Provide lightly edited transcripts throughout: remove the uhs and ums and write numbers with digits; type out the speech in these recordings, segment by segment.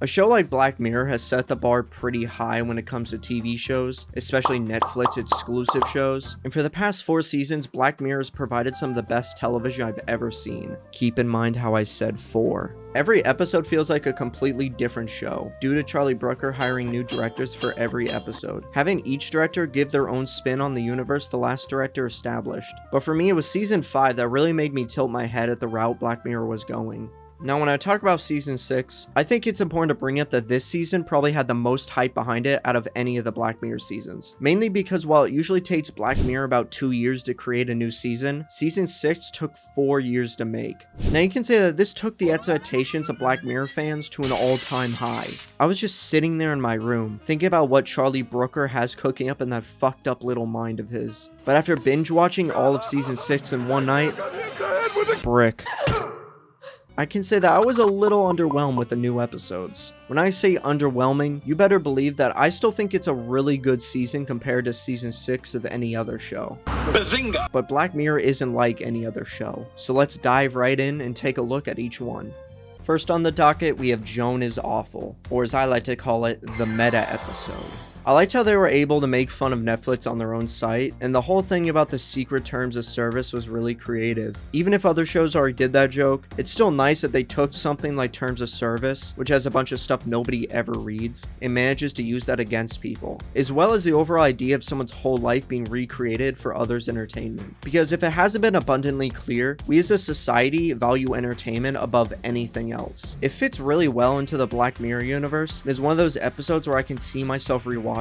A show like Black Mirror has set the bar pretty high when it comes to TV shows, especially Netflix exclusive shows, and for the past 4 seasons, Black Mirror has provided some of the best television I've ever seen. Keep in mind how I said 4. Every episode feels like a completely different show, due to Charlie Brooker hiring new directors for every episode, having each director give their own spin on the universe the last director established. But for me, it was season 5 that really made me tilt my head at the route Black Mirror was going. Now, when I talk about season 6, I think it's important to bring up that this season probably had the most hype behind it out of any of the Black Mirror seasons. Mainly because while it usually takes Black Mirror about 2 years to create a new season, season 6 took 4 years to make. Now you can say that this took the expectations of Black Mirror fans to an all-time high. I was just sitting there in my room, thinking about what Charlie Brooker has cooking up in that fucked up little mind of his. But after binge watching all of season 6 in one night, brick. I can say that I was a little underwhelmed with the new episodes. When I say underwhelming, you better believe that I still think it's a really good season compared to season 6 of any other show. Bazinga! But Black Mirror isn't like any other show, so let's dive right in and take a look at each one. First on the docket, we have Joan is Awful, or as I like to call it, the meta episode. I liked how they were able to make fun of Netflix on their own site, and the whole thing about the secret terms of service was really creative. Even if other shows already did that joke, it's still nice that they took something like terms of service, which has a bunch of stuff nobody ever reads, and manages to use that against people, as well as the overall idea of someone's whole life being recreated for others' entertainment. Because if it hasn't been abundantly clear, we as a society value entertainment above anything else. It fits really well into the Black Mirror universe, and is one of those episodes where I can see myself rewatching.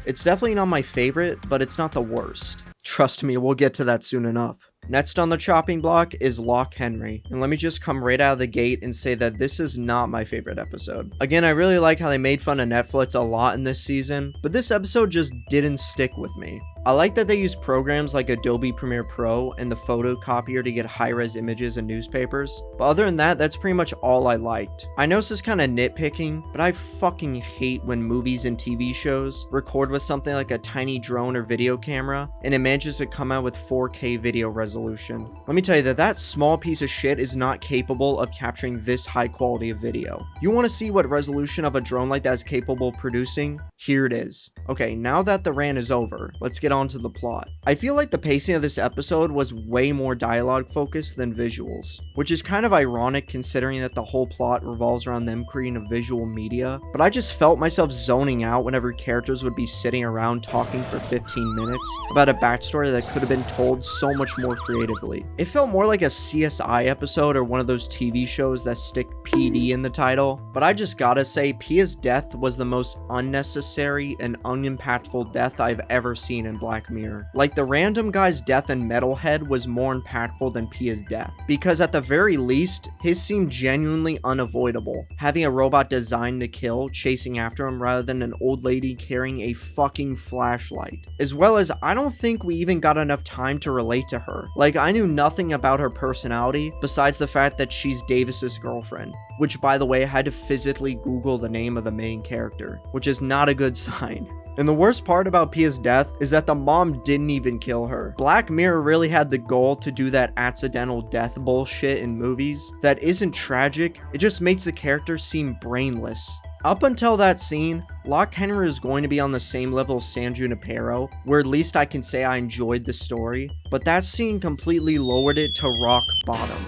It's definitely not my favorite, but it's not the worst. Trust me, we'll get to that soon enough. Next on the chopping block is Loch Henry, and let me just come right out of the gate and say that this is not my favorite episode. Again, I really like how they made fun of Netflix a lot in this season, but this episode just didn't stick with me. I like that they use programs like Adobe Premiere Pro and the photocopier to get high-res images and newspapers, but other than that, that's pretty much all I liked. I know this is kind of nitpicking, but I fucking hate when movies and TV shows record with something like a tiny drone or video camera, and it manages to come out with 4K video resolution. Let me tell you that small piece of shit is not capable of capturing this high quality of video. You want to see what resolution of a drone like that is capable of producing? Here it is. Okay, now that the rant is over, let's get on to the plot. I feel like the pacing of this episode was way more dialogue focused than visuals, which is kind of ironic considering that the whole plot revolves around them creating a visual media, but I just felt myself zoning out whenever characters would be sitting around talking for 15 minutes about a backstory that could have been told so much more creatively. It felt more like a CSI episode or one of those TV shows that stick PD in the title, but I just gotta say Pia's death was the most unnecessary and unimpactful death I've ever seen in Black Mirror. Like, the random guy's death in Metalhead was more impactful than Pia's death, because at the very least, his seemed genuinely unavoidable, having a robot designed to kill chasing after him rather than an old lady carrying a fucking flashlight. As well as, I don't think we even got enough time to relate to her. Like, I knew nothing about her personality besides the fact that she's Davis's girlfriend, which, by the way, I had to physically Google the name of the main character, which is not a good sign. And the worst part about Pia's death is that the mom didn't even kill her. Black Mirror really had the goal to do that accidental death bullshit in movies that isn't tragic, it just makes the character seem brainless. Up until that scene, Loch Henry is going to be on the same level as San Junipero, where at least I can say I enjoyed the story, but that scene completely lowered it to rock bottom.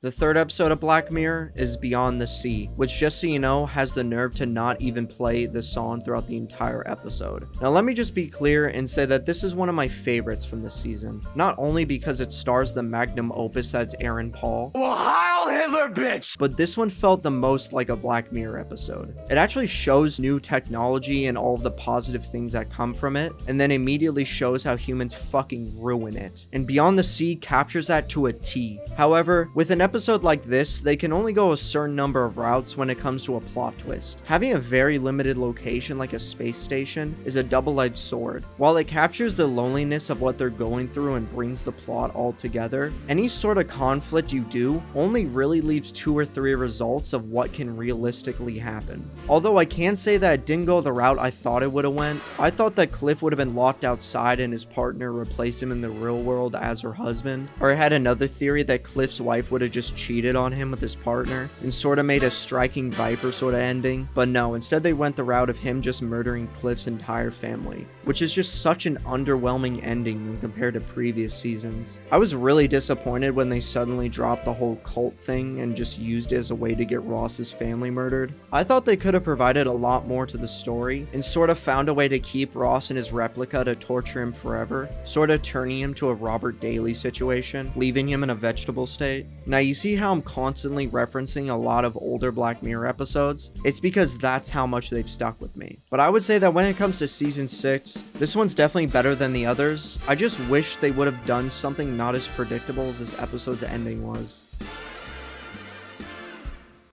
The third episode of Black Mirror is Beyond the Sea, which, just so you know, has the nerve to not even play the song throughout the entire episode. Now let me just be clear and say that this is one of my favorites from this season, not only because it stars the magnum opus that's Aaron Paul, well, Heil Hitler, bitch! But this one felt the most like a Black Mirror episode. It actually shows new technology and all of the positive things that come from it, and then immediately shows how humans fucking ruin it. And Beyond the Sea captures that to a T. However, with an episode like this, they can only go a certain number of routes when it comes to a plot twist. Having a very limited location like a space station is a double-edged sword. While it captures the loneliness of what they're going through and brings the plot all together, any sort of conflict you do only really leaves 2 or 3 results of what can realistically happen. Although I can say that it didn't go the route I thought it would have went. I thought that Cliff would have been locked outside and his partner replaced him in the real world as her husband. Or I had another theory that Cliff's wife would have just cheated on him with his partner and sort of made a striking Viper sort of ending. But no, instead they went the route of him just murdering Cliff's entire family, which is just such an underwhelming ending when compared to previous seasons. I was really disappointed when they suddenly dropped the whole cult thing and just used it as a way to get Ross's family murdered. I thought they could have provided a lot more to the story and sort of found a way to keep Ross in his replica to torture him forever, sort of turning him to a Robert Daly situation, leaving him in a vegetable state. Now you see how I'm constantly referencing a lot of older Black Mirror episodes? It's because that's how much they've stuck with me. But I would say that when it comes to season 6, this one's definitely better than the others. I just wish they would have done something not as predictable as this episode's ending was.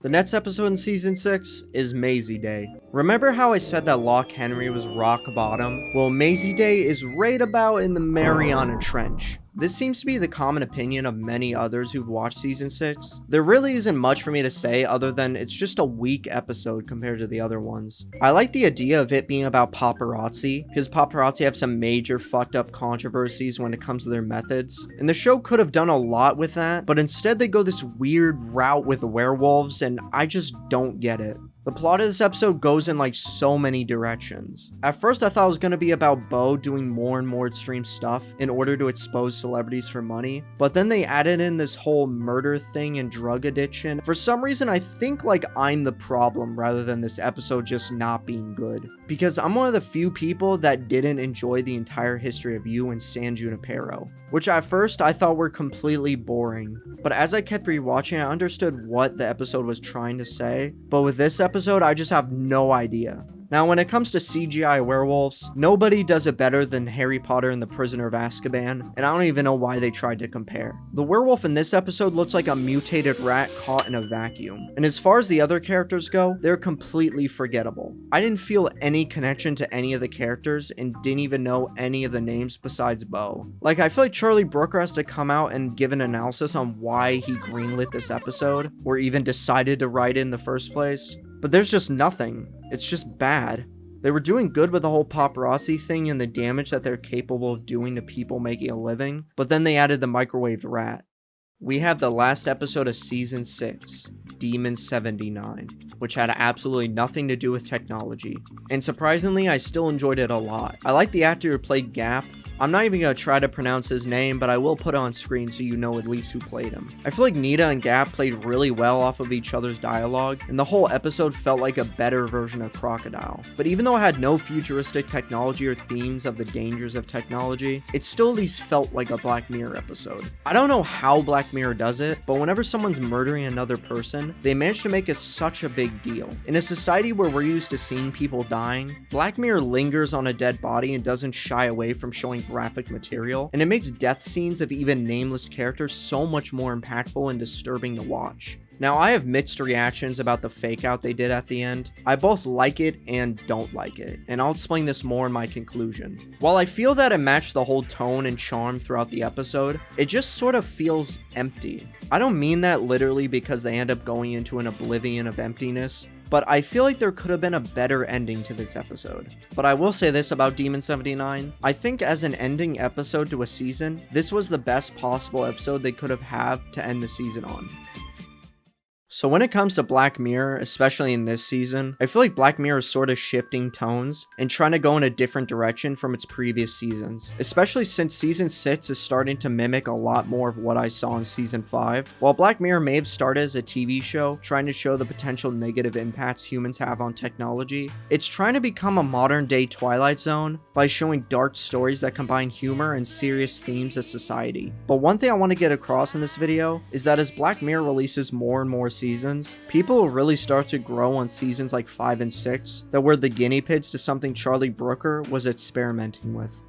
The next episode in season 6 is Maisie Day. Remember how I said that Loch Henry was rock bottom? Well, Maisie Day is right about in the Mariana Trench. This seems to be the common opinion of many others who've watched season 6. There really isn't much for me to say other than it's just a weak episode compared to the other ones. I like the idea of it being about paparazzi, because paparazzi have some major fucked up controversies when it comes to their methods, and the show could have done a lot with that, but instead they go this weird route with werewolves, and I just don't get it. The plot of this episode goes in like so many directions. At first I thought it was going to be about Bo doing more and more extreme stuff in order to expose celebrities for money, but then they added in this whole murder thing and drug addiction. For some reason I think like I'm the problem rather than this episode just not being good. Because I'm one of the few people that didn't enjoy the entire history of you and San Junipero, which at first I thought were completely boring. But as I kept rewatching, I understood what the episode was trying to say. But with this episode, I just have no idea. Now, when it comes to CGI werewolves, nobody does it better than Harry Potter and the Prisoner of Azkaban, and I don't even know why they tried to compare. The werewolf in this episode looks like a mutated rat caught in a vacuum, and as far as the other characters go, they're completely forgettable. I didn't feel any connection to any of the characters and didn't even know any of the names besides Bo. Like, I feel like Charlie Brooker has to come out and give an analysis on why he greenlit this episode, or even decided to write it in the first place. But there's just nothing. It's just bad. They were doing good with the whole paparazzi thing and the damage that they're capable of doing to people making a living, but then they added the microwave rat. We have the last episode of season 6, Demon 79, which had absolutely nothing to do with technology. And surprisingly, I still enjoyed it a lot. I like the actor who played Gap. I'm not even going to try to pronounce his name, but I will put it on screen so you know at least who played him. I feel like Nita and Gap played really well off of each other's dialogue, and the whole episode felt like a better version of Crocodile. But even though it had no futuristic technology or themes of the dangers of technology, it still at least felt like a Black Mirror episode. I don't know how Black Mirror does it, but whenever someone's murdering another person, they manage to make it such a big deal. In a society where we're used to seeing people dying, Black Mirror lingers on a dead body and doesn't shy away from showing graphic material, and it makes death scenes of even nameless characters so much more impactful and disturbing to watch. Now, I have mixed reactions about the fake out they did at the end. I both like it and don't like it, and I'll explain this more in my conclusion. While I feel that it matched the whole tone and charm throughout the episode, it just sort of feels empty. I don't mean that literally because they end up going into an oblivion of emptiness, but I feel like there could have been a better ending to this episode. But I will say this about Demon 79, I think as an ending episode to a season, this was the best possible episode they could have to end the season on. So when it comes to Black Mirror, especially in this season, I feel like Black Mirror is sort of shifting tones and trying to go in a different direction from its previous seasons, especially since season 6 is starting to mimic a lot more of what I saw in season 5. While Black Mirror may have started as a TV show trying to show the potential negative impacts humans have on technology, it's trying to become a modern day Twilight Zone by showing dark stories that combine humor and serious themes of society. But one thing I want to get across in this video is that as Black Mirror releases more and more seasons, people will really start to grow on seasons like 5 and 6 that were the guinea pigs to something Charlie Brooker was experimenting with.